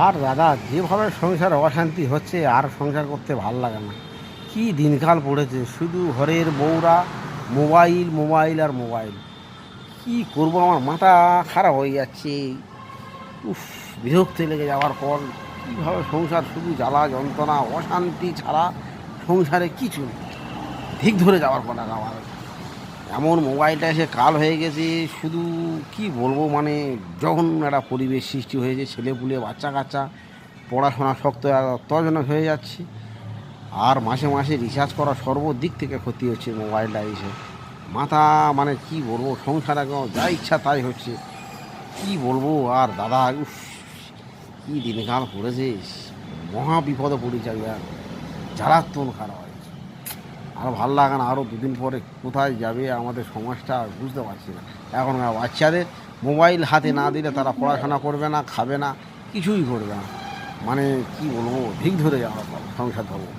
আর দাদা যেভাবে সংসারে অশান্তি হচ্ছে আর সংসার করতে ভাল লাগে না। কি দিনকাল পড়েছে, শুধু ঘরের বউরা মোবাইল মোবাইল আর মোবাইল। কি করব, আমার মাথা খারাপ হয়ে যাচ্ছে। উফ, বিরক্তি লেগে যাওয়ার পর কীভাবে সংসার, শুধু জ্বালা যন্ত্রণা অশান্তি ছাড়া সংসারে কিছু নেই। ধিক ধরে যাওয়ার পর আমার এমন মোবাইলটা এসে কাল হয়ে গেছে, শুধু কি বলবো, মানে যখন একটা পরিবেশ সৃষ্টি হয়েছে, ছেলেপুলে বাচ্চা কাচ্চা পড়াশোনা শক্ত তজনক হয়ে যাচ্ছে। আর মাসে মাসে রিচার্জ করা সর্বদিক থেকে ক্ষতি হচ্ছে মোবাইলটা এসে। মাথা, মানে কি বলবো, সংসার একদম যা ইচ্ছা তাই হচ্ছে। কি বলবো আর দাদা, উফ, কী দিনকাল পড়েছে, মহা বিপদে পড়েছে আমি। আর জ্বালাতন খারাপ হয়েছে, আর ভালো লাগে না। আরও দুদিন পরে কোথায় যাবে আমাদের সমাজটা বুঝতে পারছি না। এখনকার বাচ্চাদের মোবাইল হাতে না দিলে তারা পড়াশোনা করবে না, খাবে না, কিছুই করবে না। মানে কি বলবো, ধিক ধরে যাওয়ার সংসার ধরবো।